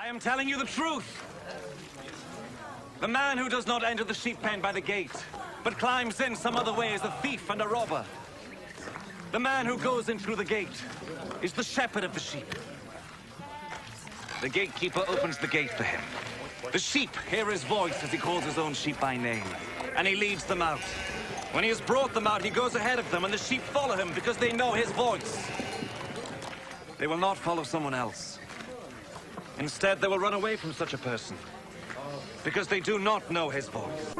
am telling you the truth. The man who does not enter the sheep pen by the gate, but climbs in some other way is a thief and a robber. The man who goes in through the gate is the shepherd of the sheep. The gatekeeper opens the gate for him. The sheep hear his voice as he calls his own sheep by name, and he leads them out. When he has brought them out, he goes ahead of them, and the sheep follow him because they know his voice. They will not follow someone else. Instead, they will run away from such a person because they do not know his voice.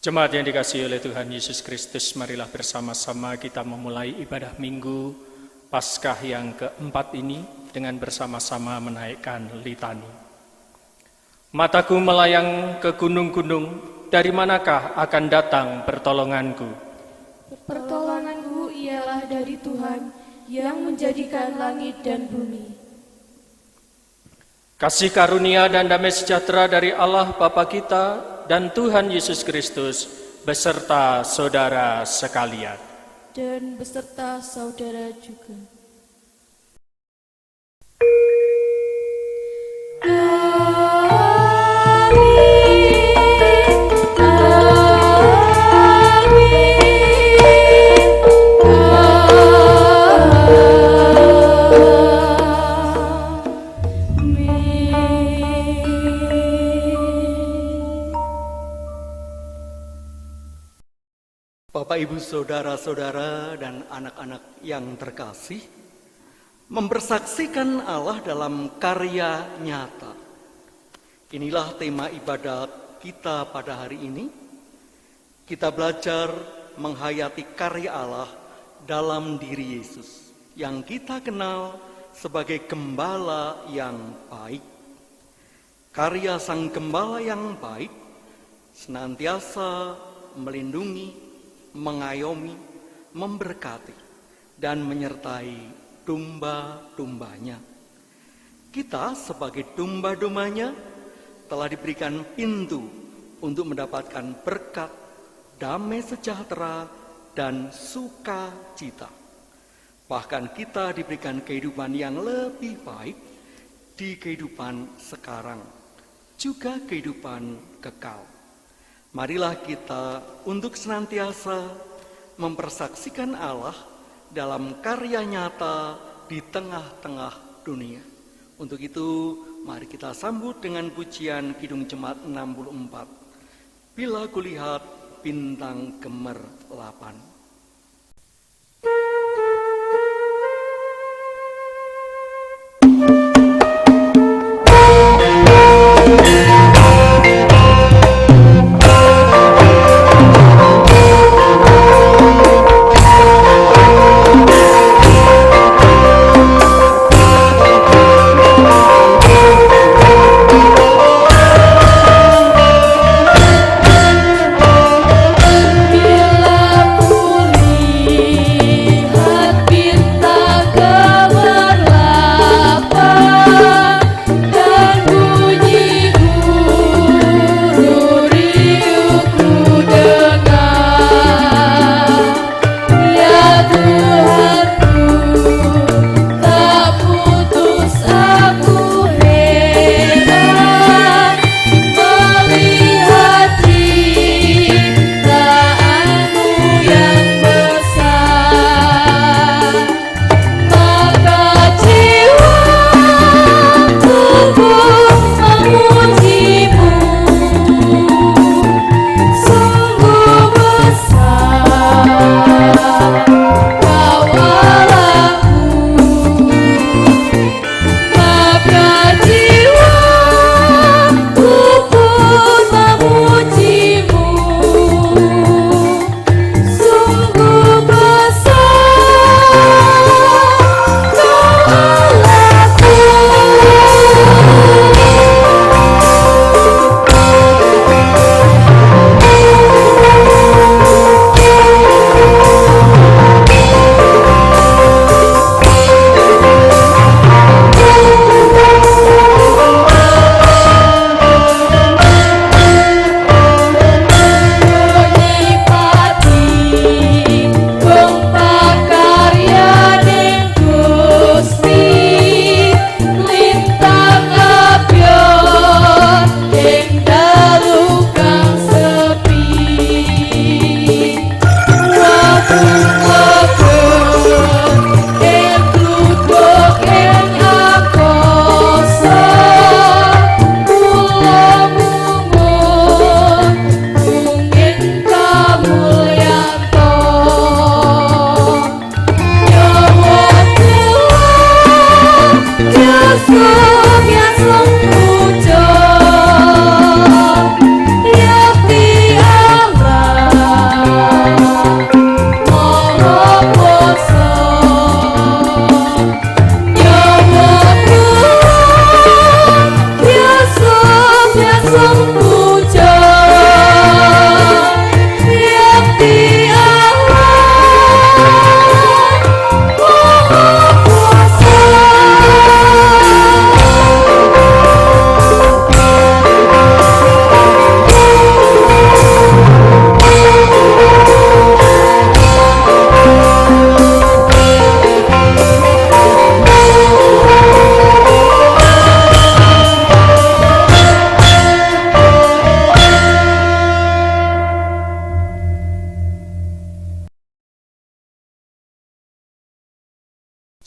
Jemaat yang dikasihi oleh Tuhan Yesus Kristus, marilah bersama-sama kita memulai ibadah Minggu Paskah yang keempat ini dengan bersama-sama menaikkan litani. Mataku melayang ke gunung-gunung, dari manakah akan datang pertolonganku? Pertolonganku ialah dari Tuhan yang menjadikan langit dan bumi. Kasih karunia dan damai sejahtera dari Allah Bapa kita dan Tuhan Yesus Kristus beserta saudara sekalian. Dan beserta saudara juga. Bapak, Ibu, saudara-saudara, dan anak-anak yang terkasih, mempersaksikan Allah dalam karya nyata. Inilah tema ibadat kita pada hari ini. Kita belajar menghayati karya Allah dalam diri Yesus, yang kita kenal sebagai Gembala yang baik. Karya Sang Gembala yang baik senantiasa melindungi, mengayomi, memberkati, dan menyertai domba-dombanya. Kita sebagai domba-dombanya telah diberikan pintu untuk mendapatkan berkat, damai sejahtera, dan sukacita. Bahkan kita diberikan kehidupan yang lebih baik di kehidupan sekarang, juga kehidupan kekal. Marilah kita untuk senantiasa mempersaksikan Allah dalam karya nyata di tengah-tengah dunia. Untuk itu, mari kita sambut dengan pujian Kidung Jemaat 64. Bila kulihat bintang gemerlapan. Bila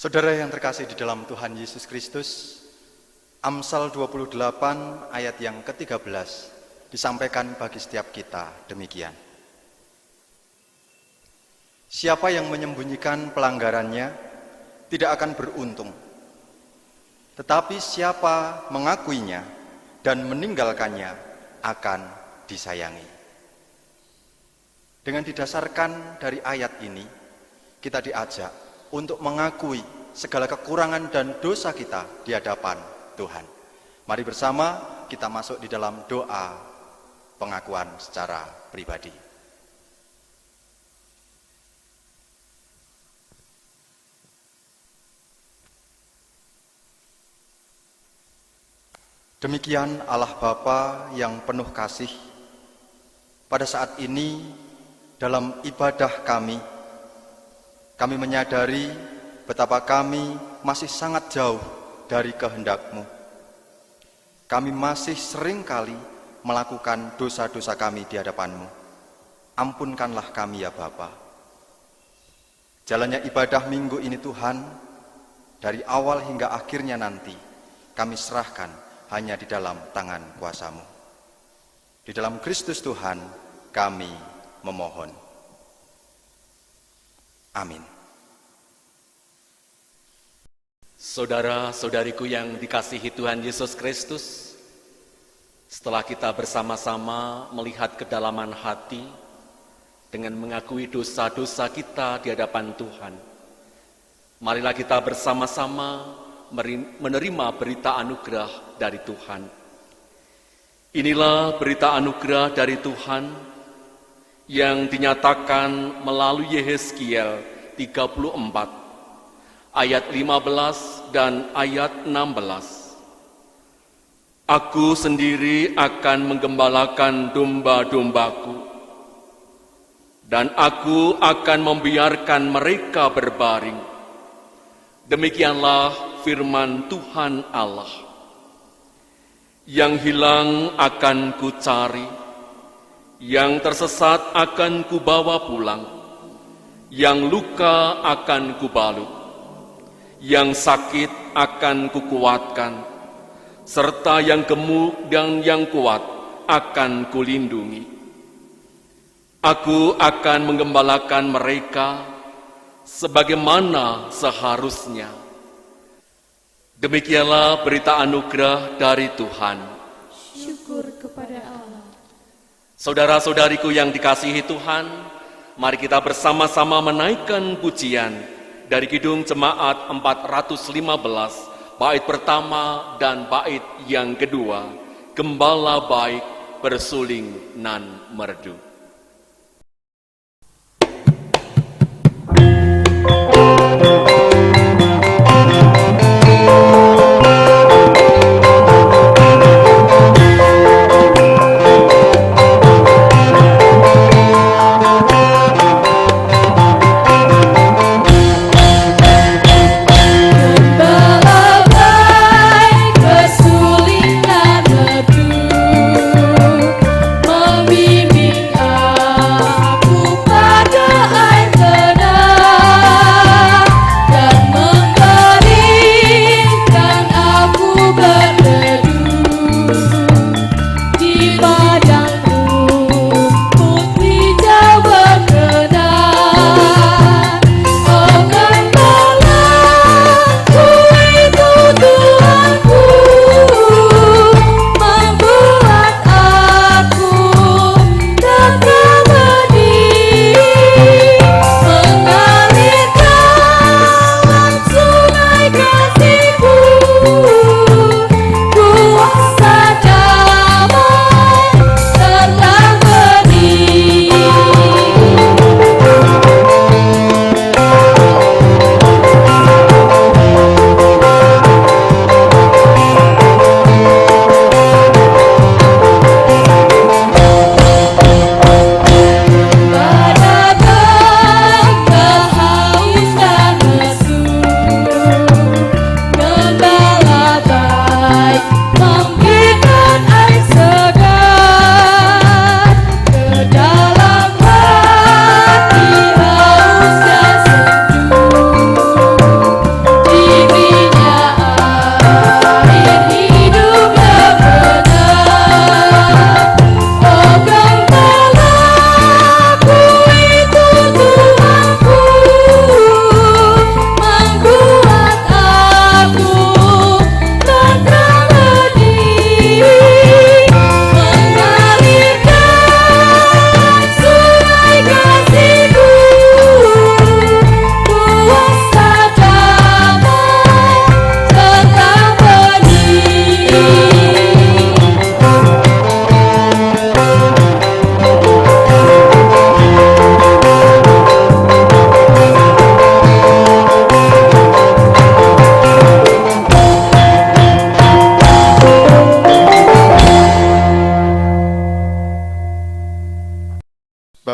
Saudara yang terkasih di dalam Tuhan Yesus Kristus, Amsal 28 ayat yang ke-13 disampaikan bagi setiap kita demikian. Siapa yang menyembunyikan pelanggarannya tidak akan beruntung, tetapi siapa mengakuinya dan meninggalkannya akan disayangi. Dengan didasarkan dari ayat ini, kita diajak untuk mengakui segala kekurangan dan dosa kita di hadapan Tuhan. Mari bersama kita masuk di dalam doa pengakuan secara pribadi. Demikian Allah Bapa yang penuh kasih, pada saat ini dalam ibadah kami menyadari betapa kami masih sangat jauh dari kehendak-Mu. Kami masih seringkali melakukan dosa-dosa kami di hadapan-Mu. Ampunkanlah kami ya Bapa. Jalannya ibadah minggu ini Tuhan, dari awal hingga akhirnya nanti, kami serahkan hanya di dalam tangan kuasa-Mu. Di dalam Kristus Tuhan kami memohon. Amin. Saudara-saudariku yang dikasihi Tuhan Yesus Kristus, setelah kita bersama-sama melihat kedalaman hati dengan mengakui dosa-dosa kita di hadapan Tuhan, marilah kita bersama-sama menerima berita anugerah dari Tuhan. Inilah berita anugerah dari Tuhan yang dinyatakan melalui Yehezkiel 34 ayat 15 dan ayat 16. Aku sendiri akan menggembalakan domba-dombaku, dan aku akan membiarkan mereka berbaring. Demikianlah firman Tuhan Allah. Yang hilang akan kucari, yang tersesat akan kubawa pulang, yang luka akan kubalut, yang sakit akan kukuatkan, serta yang gemuk dan yang kuat akan kulindungi. Aku akan menggembalakan mereka sebagaimana seharusnya. Demikianlah berita anugerah dari Tuhan. Syukur kepada Allah. Saudara-saudariku yang dikasihi Tuhan, mari kita bersama-sama menaikkan pujian dari Kidung Jemaat 415, bait pertama dan bait yang kedua, Gembala baik bersuling nan merdu. Membimbing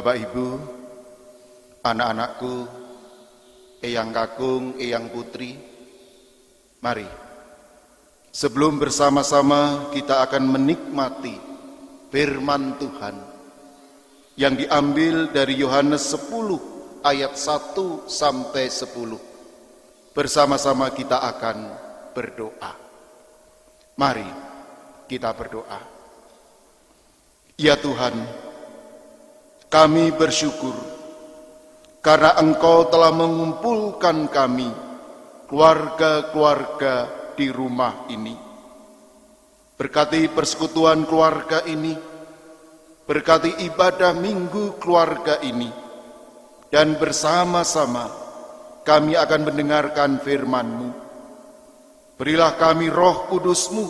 Bapak Ibu, anak-anakku, Eyang Kakung, Eyang Putri, mari sebelum bersama-sama kita akan menikmati firman Tuhan yang diambil dari Yohanes 10 ayat 1 sampai 10. Bersama-sama kita akan berdoa. Mari kita berdoa. Ya Tuhan, kami bersyukur karena Engkau telah mengumpulkan kami, keluarga-keluarga di rumah ini. Berkati persekutuan keluarga ini, berkati ibadah minggu keluarga ini, dan bersama-sama kami akan mendengarkan firman-Mu. Berilah kami Roh Kudus-Mu,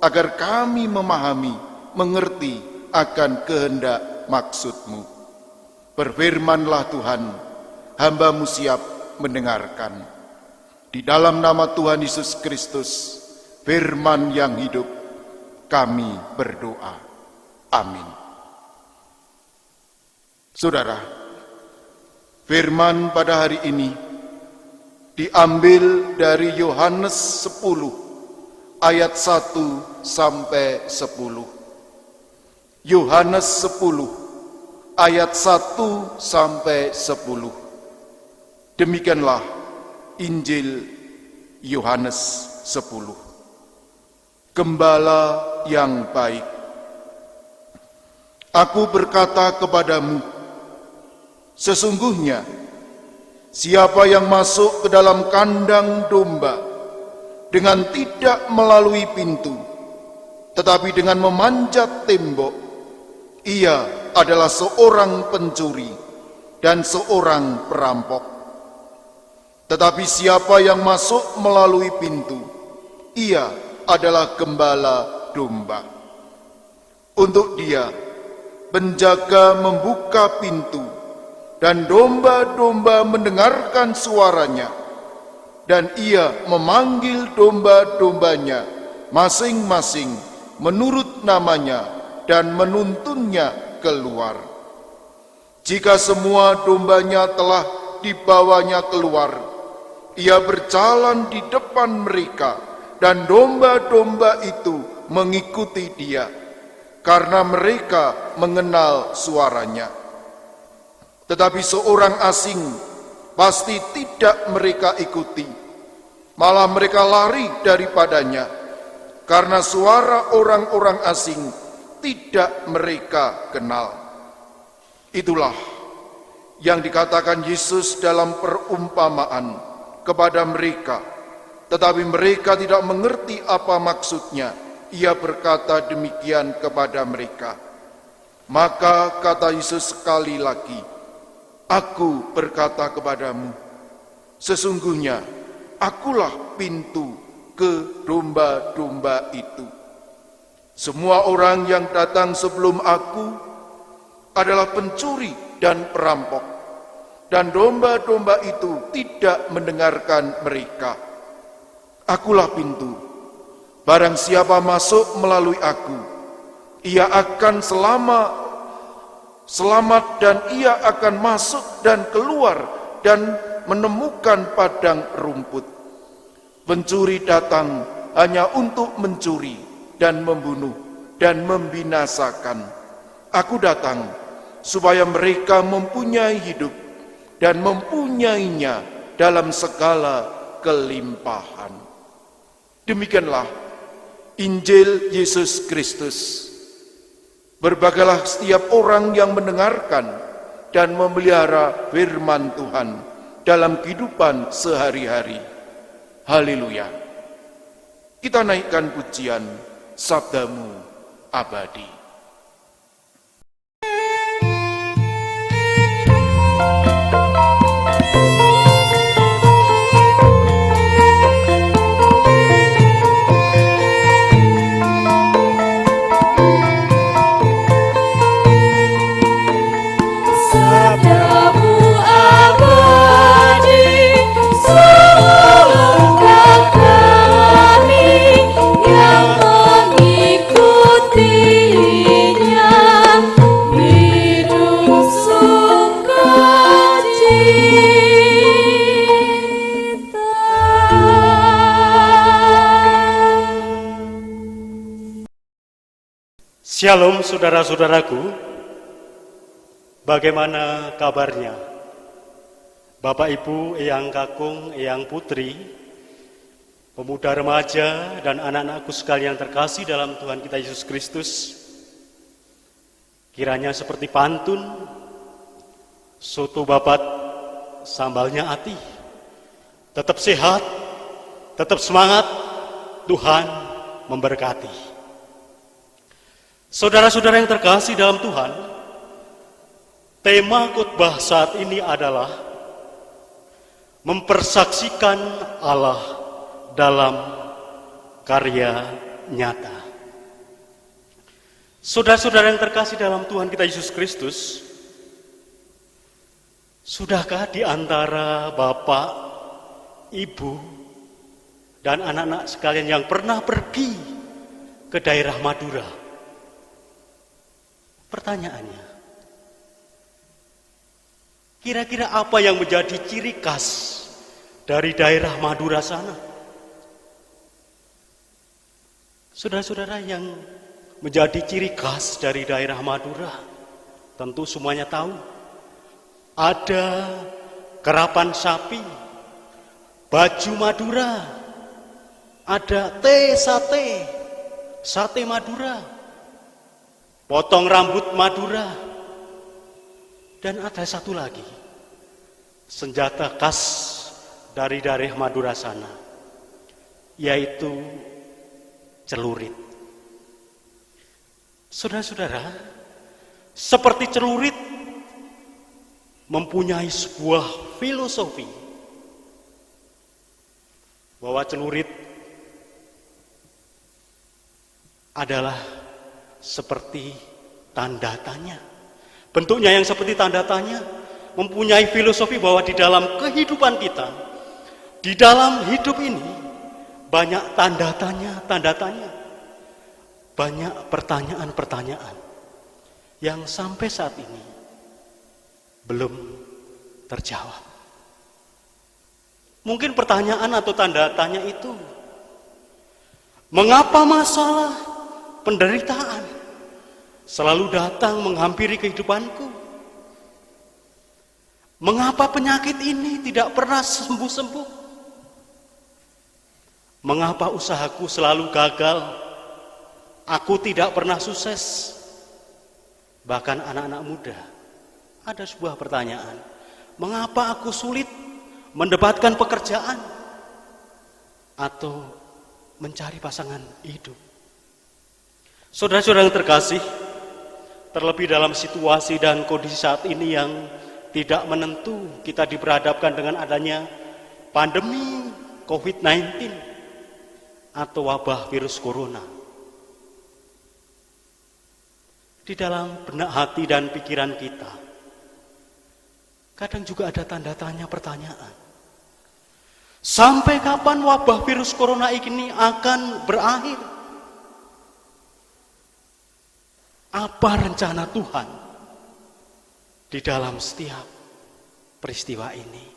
agar kami memahami, mengerti akan kehendak maksud-Mu. Berfirmanlah Tuhan, hamba-Mu siap mendengarkan. Di dalam nama Tuhan Yesus Kristus, firman yang hidup, kami berdoa. Amin. Saudara, firman pada hari ini diambil dari Yohanes 10 ayat 1 sampai 10. Yohanes 10 ayat 1 sampai 10. Demikianlah Injil Yohanes 10. Gembala yang baik. Aku berkata kepadamu, sesungguhnya siapa yang masuk ke dalam kandang domba dengan tidak melalui pintu, tetapi dengan memanjat tembok, ia adalah seorang pencuri dan seorang perampok. Tetapi siapa yang masuk melalui pintu, ia adalah gembala domba. Untuk dia, penjaga membuka pintu, dan domba-domba mendengarkan suaranya, dan ia memanggil domba-dombanya masing-masing menurut namanya dan menuntunnya keluar. Jika semua dombanya telah dibawanya keluar, ia berjalan di depan mereka, dan domba-domba itu mengikuti dia, karena mereka mengenal suaranya. Tetapi seorang asing pasti tidak mereka ikuti, malah mereka lari daripadanya, karena suara orang-orang asing tidak mereka kenal. Itulah yang dikatakan Yesus dalam perumpamaan kepada mereka, tetapi mereka tidak mengerti apa maksudnya. Ia berkata demikian kepada mereka. Maka kata Yesus sekali lagi, aku berkata kepadamu, sesungguhnya akulah pintu ke domba-domba itu. Semua orang yang datang sebelum aku adalah pencuri dan perampok, dan domba-domba itu tidak mendengarkan mereka. Akulah pintu. Barang siapa masuk melalui aku, ia akan selamat dan ia akan masuk dan keluar dan menemukan padang rumput. Pencuri datang hanya untuk mencuri dan membunuh dan membinasakan. Aku datang supaya mereka mempunyai hidup dan mempunyainya dalam segala kelimpahan. Demikianlah Injil Yesus Kristus. Berbagailah setiap orang yang mendengarkan dan memelihara firman Tuhan dalam kehidupan sehari-hari. Haleluya. Kita naikkan pujian Sabdamu Abadi. Yang mengikuti Shalom saudara-saudaraku, bagaimana kabarnya? Bapak Ibu, Eyang Kakung, Eyang Putri, pemuda remaja dan anak-anakku sekalian terkasih dalam Tuhan kita Yesus Kristus, kiranya seperti pantun, soto babat, sambalnya ati, tetap sehat, tetap semangat, Tuhan memberkati. Saudara-saudara yang terkasih dalam Tuhan, tema khotbah saat ini adalah mempersaksikan Allah dalam karya nyata. Saudara-saudara yang terkasih dalam Tuhan kita Yesus Kristus, sudahkah di antara Bapak, Ibu, dan anak-anak sekalian yang pernah pergi ke daerah Madura? Pertanyaannya, kira-kira apa yang menjadi ciri khas dari daerah Madura sana? Saudara-saudara, yang menjadi ciri khas dari daerah Madura, tentu semuanya tahu. Ada kerapan sapi, baju Madura, ada sate Madura, potong rambut Madura, dan ada satu lagi, senjata khas dari daerah Madura sana, yaitu celurit. Saudara-saudara, seperti celurit mempunyai sebuah filosofi bahwa celurit adalah seperti tanda tanya. Bentuknya yang seperti tanda tanya mempunyai filosofi bahwa di dalam kehidupan kita, di dalam hidup ini, banyak tanda tanya, banyak pertanyaan-pertanyaan yang sampai saat ini belum terjawab. Mungkin pertanyaan atau tanda tanya itu, mengapa masalah penderitaan selalu datang menghampiri kehidupanku? Mengapa penyakit ini tidak pernah sembuh-sembuh? Mengapa usahaku selalu gagal? Aku tidak pernah sukses. Bahkan anak-anak muda, ada sebuah pertanyaan, mengapa aku sulit mendapatkan pekerjaan atau mencari pasangan hidup? Saudara-saudara yang terkasih, terlebih dalam situasi dan kondisi saat ini yang tidak menentu, kita diperhadapkan dengan adanya pandemi COVID-19 atau wabah virus corona. Di dalam benak hati dan pikiran kita, kadang juga ada tanda tanya, pertanyaan. Sampai kapan wabah virus corona ini akan berakhir? Apa rencana Tuhan di dalam setiap peristiwa ini?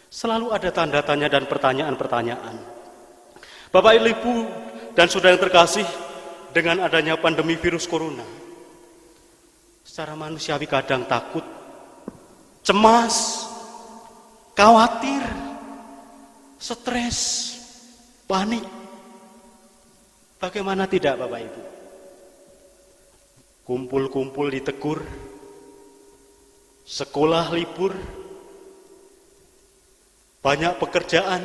Selalu ada tanda tanya dan pertanyaan-pertanyaan. Bapak, Ibu, dan saudara yang terkasih, dengan adanya pandemi virus corona, secara manusiawi kadang takut, cemas, khawatir, stres, panik. Bagaimana tidak, Bapak Ibu? Kumpul-kumpul ditegur, sekolah libur, banyak pekerjaan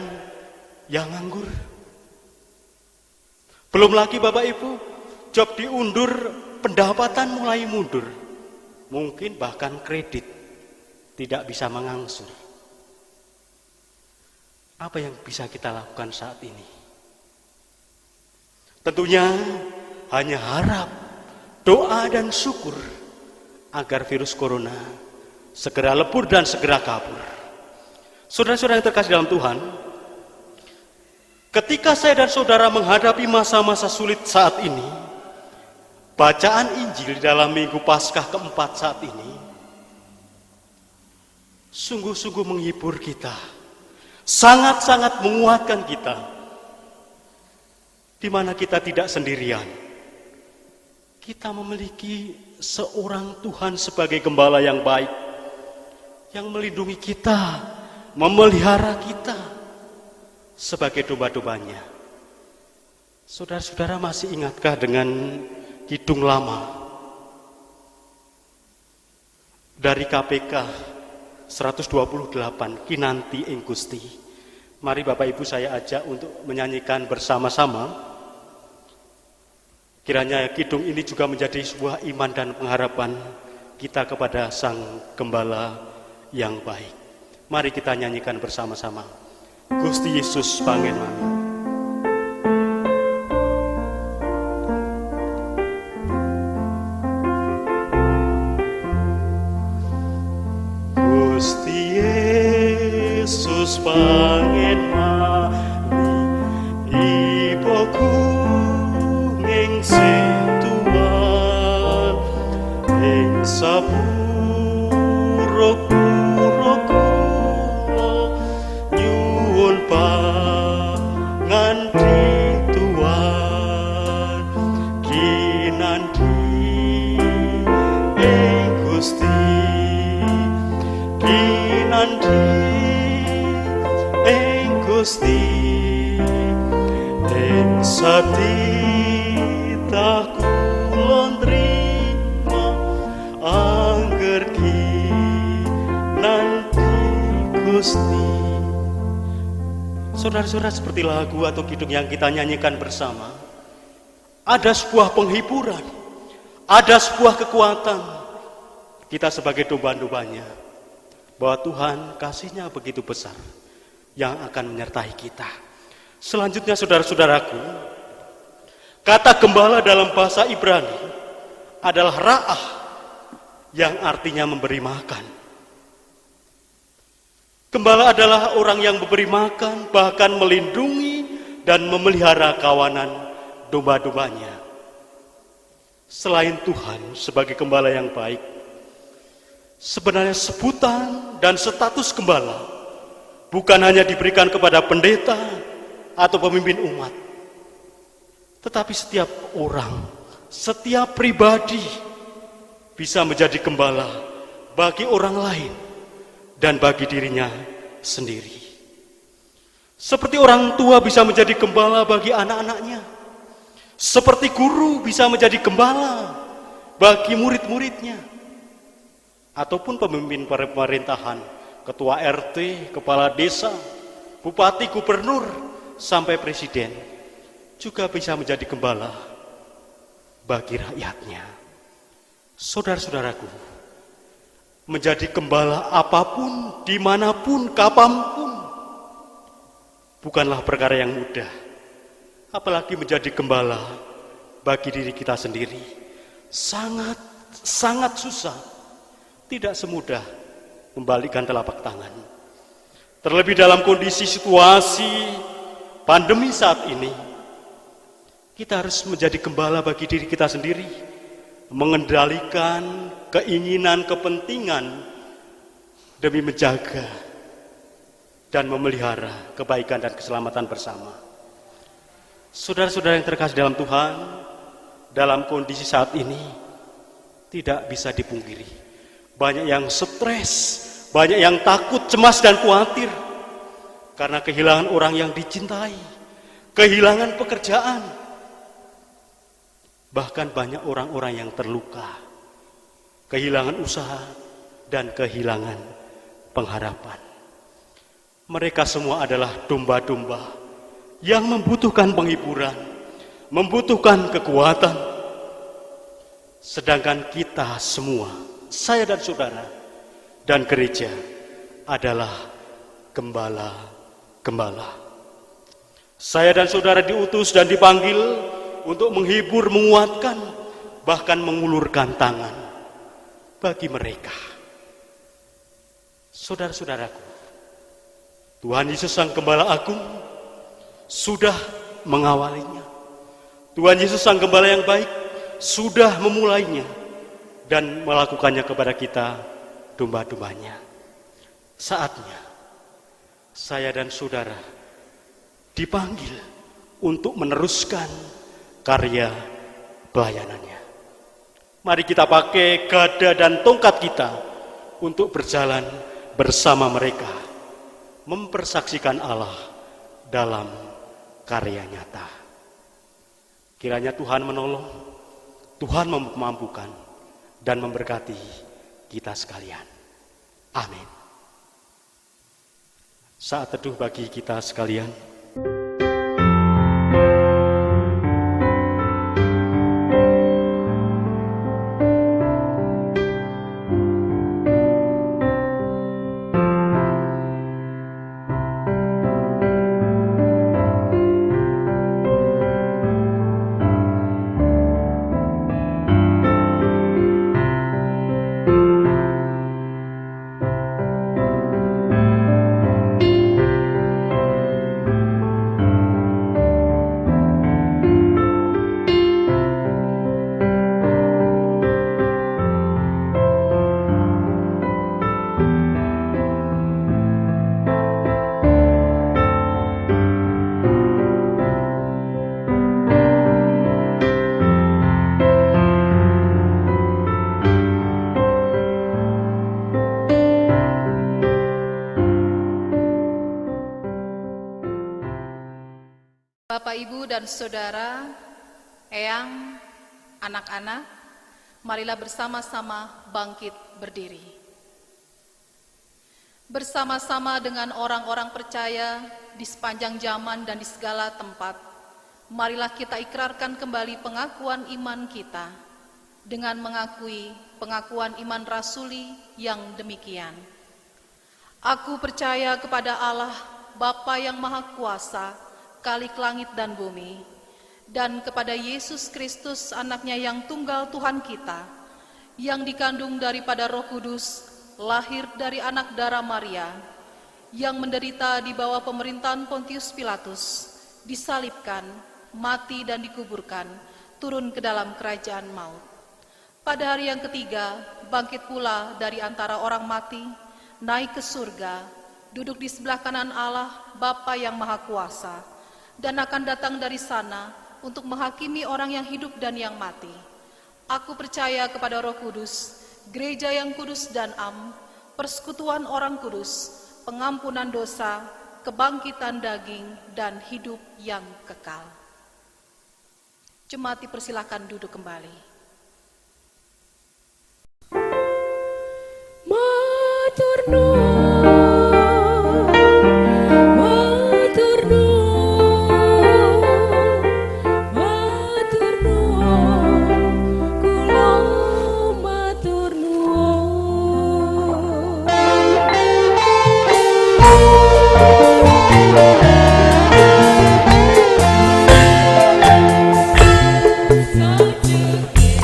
yang nganggur. Belum lagi Bapak Ibu, job diundur, pendapatan mulai mundur. Mungkin bahkan kredit tidak bisa mengangsur. Apa yang bisa kita lakukan saat ini? Tentunya hanya harap, doa dan syukur agar virus corona segera lebur dan segera kabur. Saudara-saudara yang terkasih dalam Tuhan, ketika saya dan saudara menghadapi masa-masa sulit saat ini, bacaan Injil di dalam Minggu Paskah keempat saat ini sungguh-sungguh menghibur kita, sangat-sangat menguatkan kita, di mana kita tidak sendirian. kita memiliki seorang Tuhan sebagai gembala yang baik, yang melindungi kita, memelihara kita sebagai domba-dombanya. Saudara-saudara masih ingatkah dengan kidung lama dari KPK 128, Kinanti ing Gusti? Mari Bapak Ibu saya ajak untuk menyanyikan bersama-sama. Kiranya kidung ini juga menjadi sebuah iman dan pengharapan kita kepada Sang Gembala yang baik. Mari kita nyanyikan bersama-sama. Gusti Yesus pangen mami. Gusti Yesus pangen mami, ibuku ing setuan, ing sapuro-puro kula nyuwun panganti tuan, kinanti ing Gusti, kinanti ing Gusti, ing satita kula nrima angger kinanti Gusti. Saudara-saudara, seperti lagu atau kidung yang kita nyanyikan bersama, ada sebuah penghiburan, ada sebuah kekuatan kita sebagai domba-dombanya, bahwa Tuhan kasih-Nya begitu besar yang akan menyertai kita. Selanjutnya saudara-saudaraku, kata gembala dalam bahasa Ibrani adalah ra'ah, yang artinya memberi makan. Gembala adalah orang yang memberi makan, bahkan melindungi dan memelihara kawanan domba-dombanya. Selain Tuhan sebagai gembala yang baik, sebenarnya sebutan dan status gembala bukan hanya diberikan kepada pendeta atau pemimpin umat, tetapi setiap orang, setiap pribadi bisa menjadi gembala bagi orang lain dan bagi dirinya sendiri. Seperti orang tua bisa menjadi gembala bagi anak-anaknya, seperti guru bisa menjadi gembala bagi murid-muridnya, ataupun pemimpin pemerintahan, ketua RT, kepala desa, bupati, gubernur, sampai presiden juga bisa menjadi gembala bagi rakyatnya. Saudara-saudaraku, menjadi gembala apapun, dimanapun, kapanpun, bukanlah perkara yang mudah. Apalagi menjadi gembala bagi diri kita sendiri, sangat susah. Tidak semudah membalikkan telapak tangan. Terlebih dalam kondisi situasi pandemi saat ini, kita harus menjadi gembala bagi diri kita sendiri, mengendalikan keinginan, kepentingan demi menjaga dan memelihara kebaikan dan keselamatan bersama. Saudara-saudara yang terkasih dalam Tuhan, dalam kondisi saat ini tidak bisa dipungkiri, banyak yang stres, banyak yang takut, cemas dan khawatir karena kehilangan orang yang dicintai, kehilangan pekerjaan, bahkan banyak orang-orang yang terluka, kehilangan usaha dan kehilangan pengharapan. Mereka semua adalah domba-domba yang membutuhkan penghiburan, membutuhkan kekuatan. Sedangkan kita semua, saya dan saudara dan gereja, adalah gembala-gembala. Saya dan saudara diutus dan dipanggil untuk menghibur, menguatkan, bahkan mengulurkan tangan bagi mereka. Saudara-saudaraku, Tuhan Yesus Sang Gembala Agung sudah mengawalinya. Tuhan Yesus Sang Gembala yang baik sudah memulainya dan melakukannya kepada kita, domba-dombanya. Saatnya saya dan saudara dipanggil untuk meneruskan karya pelayanannya. Mari kita pakai gada dan tongkat kita untuk berjalan bersama mereka, mempersaksikan Allah dalam karya nyata. Kiranya Tuhan menolong, Tuhan memampukan, dan memberkati kita sekalian. Amin. Saat teduh bagi kita sekalian. Bapak, Ibu, dan Saudara, Eyang, anak-anak, marilah bersama-sama bangkit berdiri. Bersama-sama dengan orang-orang percaya di sepanjang zaman dan di segala tempat, marilah kita ikrarkan kembali pengakuan iman kita dengan mengakui pengakuan iman rasuli yang demikian. Aku percaya kepada Allah, Bapa yang Maha Kuasa, Khalik langit dan bumi, dan kepada Yesus Kristus, anaknya yang tunggal Tuhan kita, yang dikandung daripada Roh Kudus, lahir dari anak darah Maria, yang menderita di bawah pemerintahan Pontius Pilatus, disalibkan, mati dan dikuburkan, turun ke dalam kerajaan maut. Pada hari yang ketiga, bangkit pula dari antara orang mati, naik ke surga, duduk di sebelah kanan Allah, Bapa yang Maha Kuasa, dan akan datang dari sana untuk menghakimi orang yang hidup dan yang mati. Aku percaya kepada Roh Kudus, gereja yang kudus dan am, persekutuan orang kudus, pengampunan dosa, kebangkitan daging, dan hidup yang kekal. Jemaat dipersilakan duduk kembali. Matur nuwun. So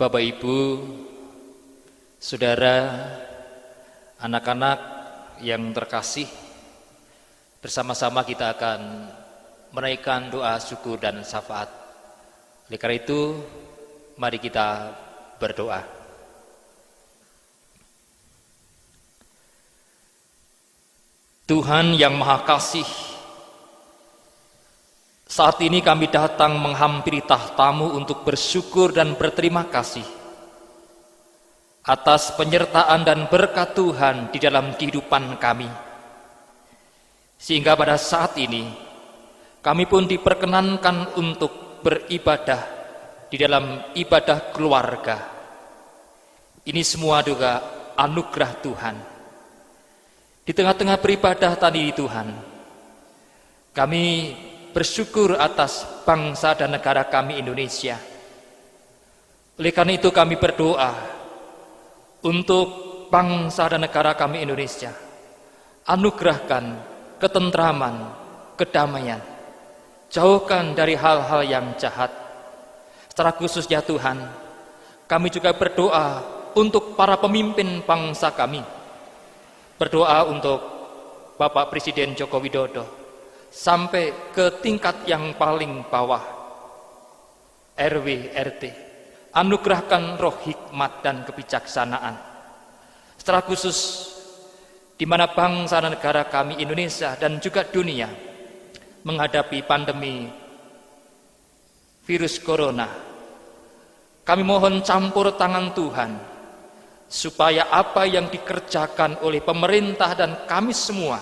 Bapak Ibu, Saudara, anak-anak yang terkasih, bersama-sama kita akan menaikkan doa syukur dan syafaat. Oleh karena itu, mari kita berdoa. Tuhan yang Maha Kasih, saat ini kami datang menghampiri tahta-Mu untuk bersyukur dan berterima kasih atas penyertaan dan berkat Tuhan di dalam kehidupan kami. Sehingga pada saat ini, kami pun diperkenankan untuk beribadah di dalam ibadah keluarga. Ini semua juga anugerah Tuhan. Di tengah-tengah beribadah tadi Tuhan, kami bersyukur atas bangsa dan negara kami Indonesia. Oleh karena itu kami berdoa untuk bangsa dan negara kami Indonesia. Anugerahkan ketentraman, kedamaian. Jauhkan dari hal-hal yang jahat. Secara khusus ya Tuhan, kami juga berdoa untuk para pemimpin bangsa kami. Berdoa untuk Bapak Presiden Joko Widodo sampai ke tingkat yang paling bawah, RW, RT. Anugerahkan roh hikmat dan kebijaksanaan. Secara khusus di mana bangsa dan negara kami Indonesia dan juga dunia menghadapi pandemi virus corona, kami mohon campur tangan Tuhan supaya apa yang dikerjakan oleh pemerintah dan kami semua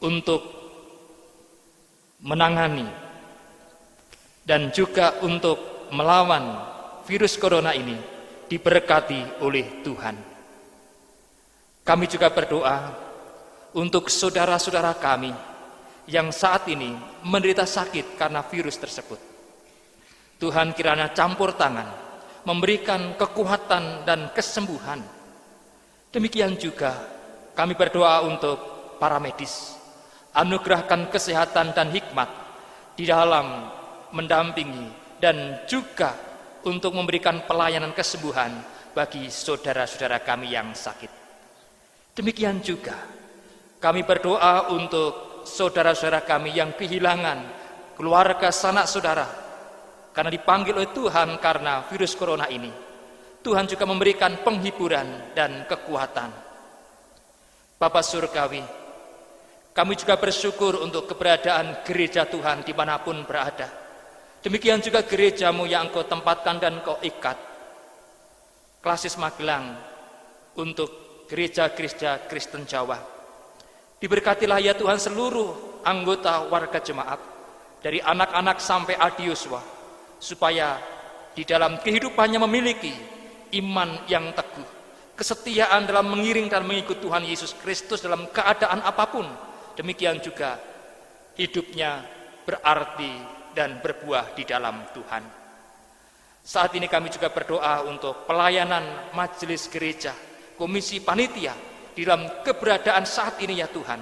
untuk menangani dan juga untuk melawan virus corona ini diberkati oleh Tuhan. Kami juga berdoa untuk saudara-saudara kami yang saat ini menderita sakit karena virus tersebut. Tuhan kiranya campur tangan, memberikan kekuatan dan kesembuhan. Demikian juga kami berdoa untuk para medis. Anugerahkan kesehatan dan hikmat di dalam mendampingi dan juga untuk memberikan pelayanan kesembuhan bagi saudara-saudara kami yang sakit. Demikian juga kami berdoa untuk saudara-saudara kami yang kehilangan keluarga sanak saudara karena dipanggil oleh Tuhan karena virus corona ini. Tuhan juga memberikan penghiburan dan kekuatan. Bapa Surgawi, kami juga bersyukur untuk keberadaan gereja Tuhan dimanapun berada. Demikian juga gerejamu yang Engkau tempatkan dan Engkau ikat. Klasis Magelang untuk gereja-gereja Kristen Jawa. Diberkatilah ya Tuhan seluruh anggota warga jemaat, dari anak-anak sampai adiuswa, supaya di dalam kehidupannya memiliki iman yang teguh, kesetiaan dalam mengiring dan mengikut Tuhan Yesus Kristus dalam keadaan apapun. Demikian juga hidupnya berarti dan berbuah di dalam Tuhan. Saat ini kami juga berdoa untuk pelayanan majelis gereja, komisi panitia di dalam keberadaan saat ini ya Tuhan.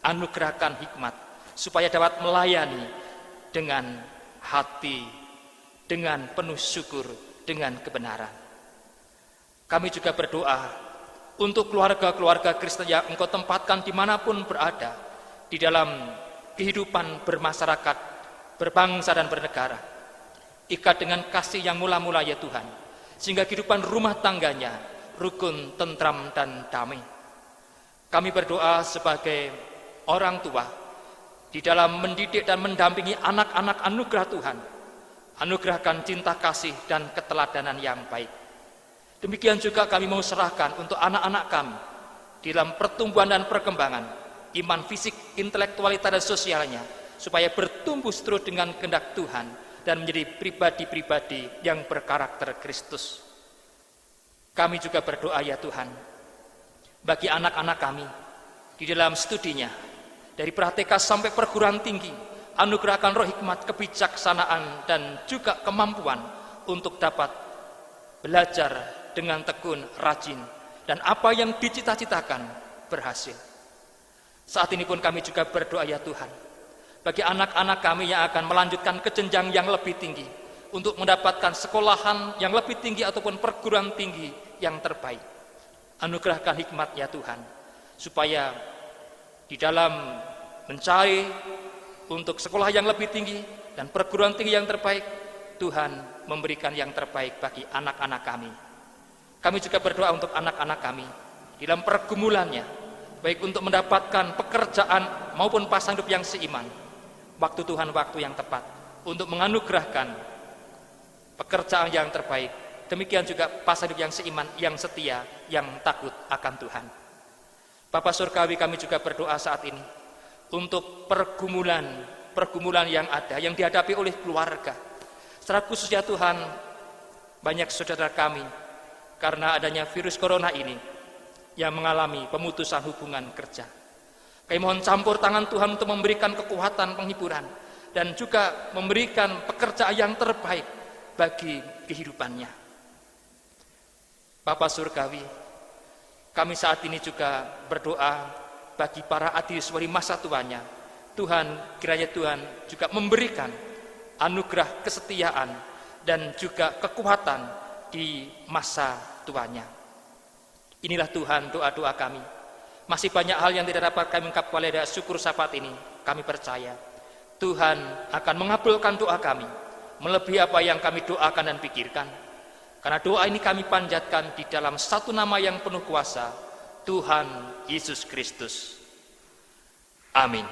Anugerahkan hikmat supaya dapat melayani dengan hati, dengan penuh syukur, dengan kebenaran. Kami juga berdoa untuk keluarga-keluarga Kristen yang Engkau tempatkan dimanapun berada di dalam kehidupan bermasyarakat, berbangsa dan bernegara. Ikat dengan kasih yang mula-mula ya Tuhan, sehingga kehidupan rumah tangganya rukun, tentram dan damai. Kami berdoa sebagai orang tua di dalam mendidik dan mendampingi anak-anak anugerah Tuhan. Anugerahkan cinta kasih dan keteladanan yang baik. Demikian juga kami mau serahkan untuk anak-anak kami di dalam pertumbuhan dan perkembangan iman fisik, intelektualitas dan sosialnya, supaya bertumbuh seterus dengan kehendak Tuhan dan menjadi pribadi-pribadi yang berkarakter Kristus. Kami juga berdoa ya Tuhan, bagi anak-anak kami di dalam studinya, dari pra-TK sampai perguruan tinggi, anugerahkan roh hikmat, kebijaksanaan dan juga kemampuan untuk dapat belajar dengan tekun, rajin, dan apa yang dicita-citakan berhasil. Saat ini pun kami juga berdoa ya Tuhan, bagi anak-anak kami yang akan melanjutkan ke jenjang yang lebih tinggi, untuk mendapatkan sekolahan yang lebih tinggi ataupun perguruan tinggi yang terbaik. Anugerahkan hikmat ya Tuhan, supaya di dalam mencari untuk sekolah yang lebih tinggi dan perguruan tinggi yang terbaik, Tuhan memberikan yang terbaik bagi anak-anak kami. Kami juga berdoa untuk anak-anak kami di dalam pergumulannya, baik untuk mendapatkan pekerjaan maupun pasangan hidup yang seiman. Waktu Tuhan waktu yang tepat untuk menganugerahkan pekerjaan yang terbaik. Demikian juga pasangan hidup yang seiman, yang setia, yang takut akan Tuhan. Bapa Surgawi, kami juga berdoa saat ini untuk pergumulan yang ada, yang dihadapi oleh keluarga. Secara khusus ya Tuhan, banyak saudara kami karena adanya virus corona ini yang mengalami pemutusan hubungan kerja. Kami mohon campur tangan Tuhan untuk memberikan kekuatan penghiburan dan juga memberikan pekerjaan yang terbaik bagi kehidupannya. Bapa Surgawi, kami saat ini juga berdoa bagi para adiswa di masa tuanya. Tuhan, kiranya Tuhan juga memberikan anugerah kesetiaan dan juga kekuatan di masa tuanya. Inilah Tuhan doa-doa kami. Masih banyak hal yang tidak dapat kami ungkapkan pada syukur saat ini. Kami percaya Tuhan akan mengabulkan doa kami, melebihi apa yang kami doakan dan pikirkan. Karena doa ini kami panjatkan di dalam satu nama yang penuh kuasa, Tuhan Yesus Kristus. Amin.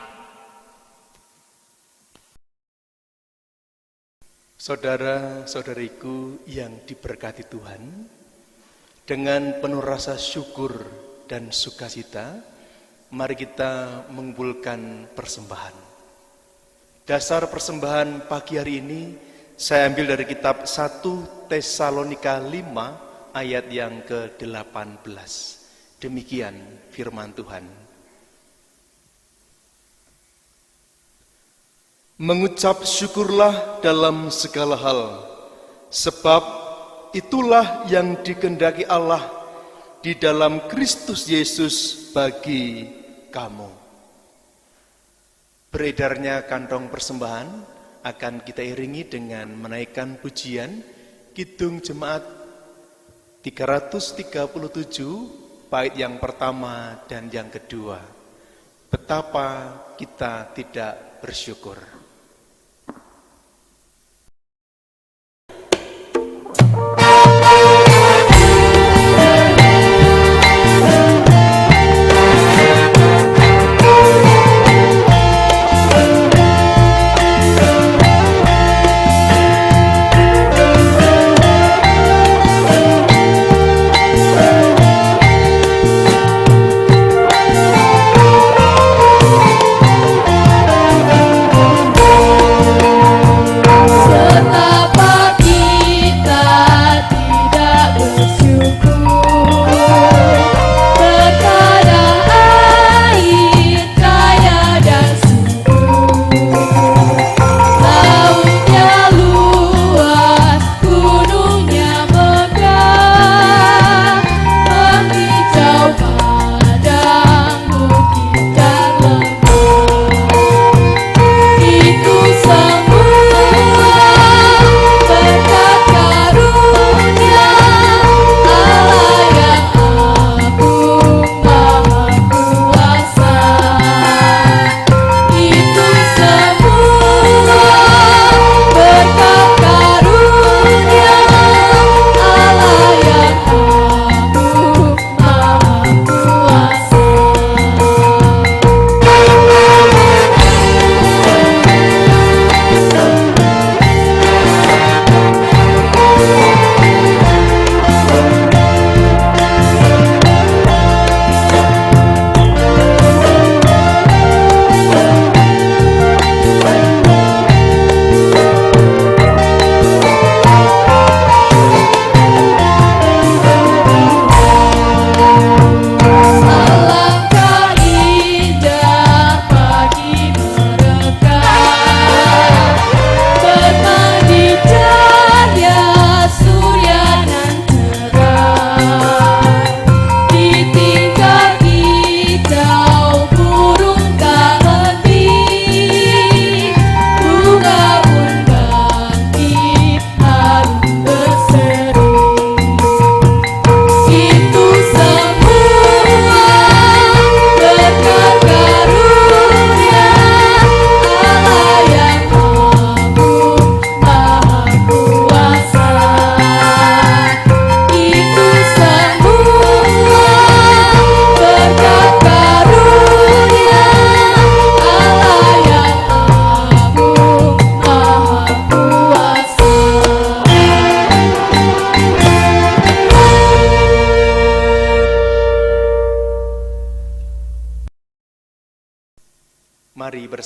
Saudara-saudariku yang diberkati Tuhan, dengan penuh rasa syukur dan sukacita, mari kita mengumpulkan persembahan. Dasar persembahan pagi hari ini saya ambil dari kitab 1 Tesalonika 5 ayat yang ke-18. Demikian firman Tuhan. Mengucap syukurlah dalam segala hal, sebab itulah yang dikehendaki Allah di dalam Kristus Yesus bagi kamu. Beredarnya kantong persembahan akan kita iringi dengan menaikkan pujian Kidung Jemaat 337 bait yang pertama dan yang kedua. Betapa kita tidak bersyukur.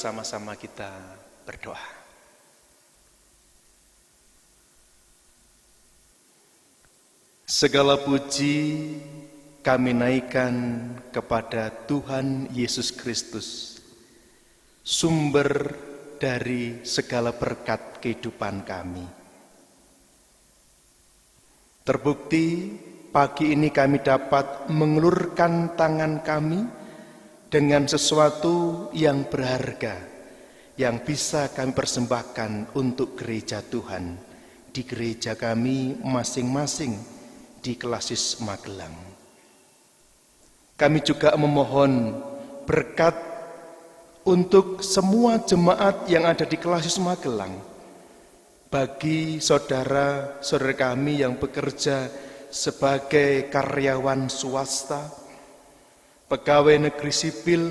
bersama-sama kita berdoa. Segala puji kami naikkan kepada Tuhan Yesus Kristus, sumber dari segala berkat kehidupan kami. Terbukti pagi ini kami dapat mengulurkan tangan kami dengan sesuatu yang berharga, yang bisa kami persembahkan untuk gereja Tuhan, di gereja kami masing-masing, di Klasis Magelang. Kami juga memohon berkat untuk semua jemaat yang ada di Klasis Magelang, bagi saudara-saudara kami yang bekerja sebagai karyawan swasta, pegawai negeri sipil,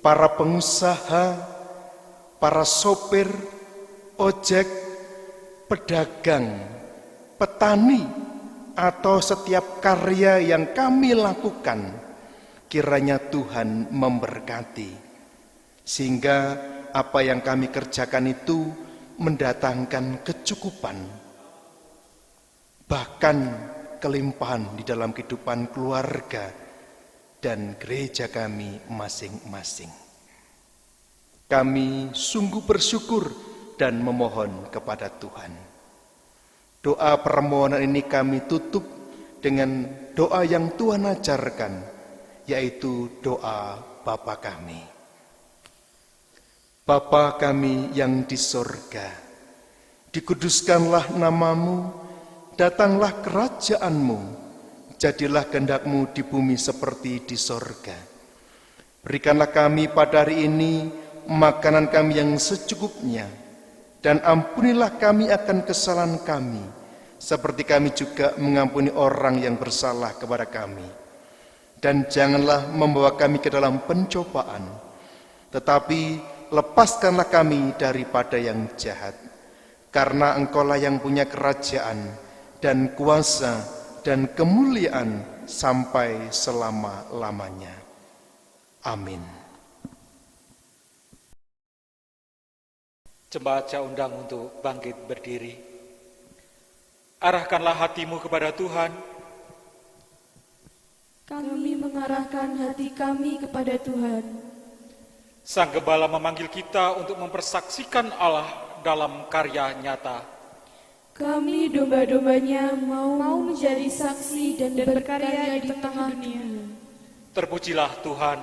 para pengusaha, para sopir, ojek, pedagang, petani, atau setiap karya yang kami lakukan, kiranya Tuhan memberkati, sehingga apa yang kami kerjakan itu mendatangkan kecukupan, bahkan kelimpahan di dalam kehidupan keluarga dan gereja kami masing-masing. Kami sungguh bersyukur dan memohon kepada Tuhan. Doa permohonan ini kami tutup dengan doa yang Tuhan ajarkan, yaitu doa Bapa kami. Bapa kami yang di sorga, dikuduskanlah namamu, datanglah kerajaanmu, jadilah kehendak-Mu di bumi seperti di sorga. Berikanlah kami pada hari ini makanan kami yang secukupnya, dan ampunilah kami akan kesalahan kami, seperti kami juga mengampuni orang yang bersalah kepada kami. Dan janganlah membawa kami ke dalam pencobaan, tetapi lepaskanlah kami daripada yang jahat. Karena Engkaulah yang punya kerajaan dan kuasa dan kemuliaan sampai selama-lamanya. Amin. Jemaat saya undang untuk bangkit berdiri. Arahkanlah hatimu kepada Tuhan. Kami mengarahkan hati kami kepada Tuhan. Sang Gembala memanggil kita untuk mempersaksikan Allah dalam karya nyata. Kami domba-dombanya mau menjadi saksi dan berkarya di tengah dunia. Terpujilah Tuhan,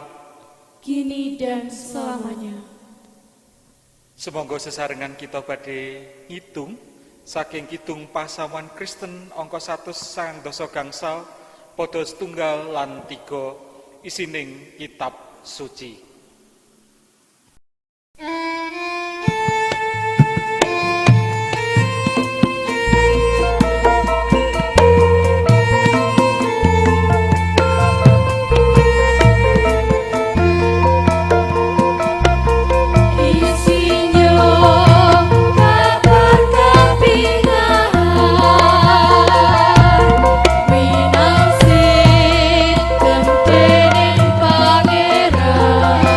kini dan selamanya. Semoga sesarengan kita badhe ngitung saking kitung pasawan Kristen angka 100 sang dosa gangsal padha setunggal lan 3 isining kitab suci. Winang sing kemtenen pangeran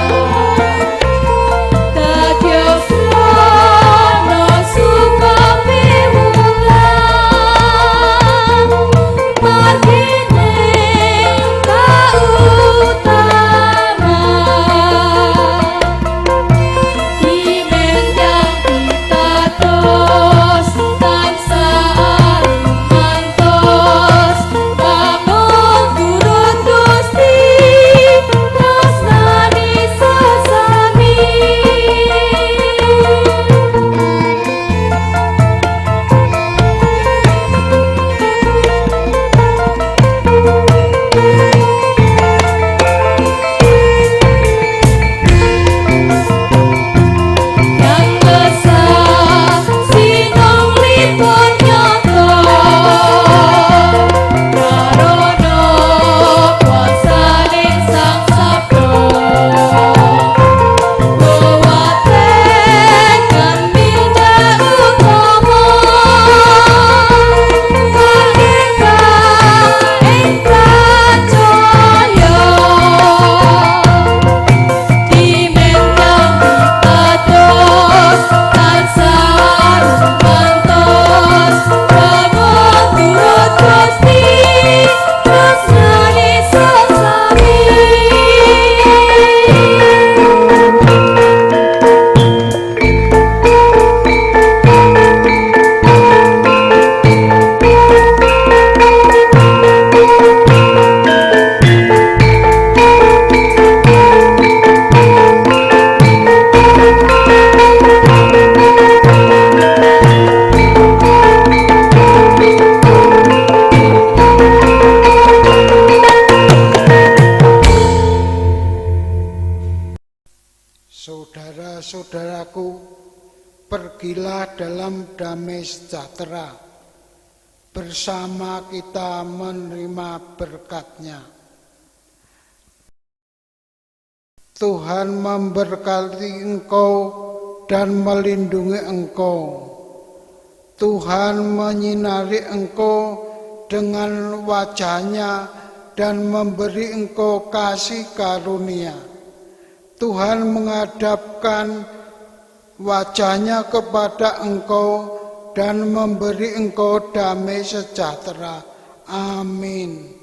Marilah dalam damai sejahtera bersama kita menerima berkat-Nya. Tuhan memberkati engkau dan melindungi engkau. Tuhan menyinari engkau dengan wajah-Nya dan memberi engkau kasih karunia. Tuhan menghadapkan wajah-Nya kepada engkau dan memberi engkau damai sejahtera. Amin.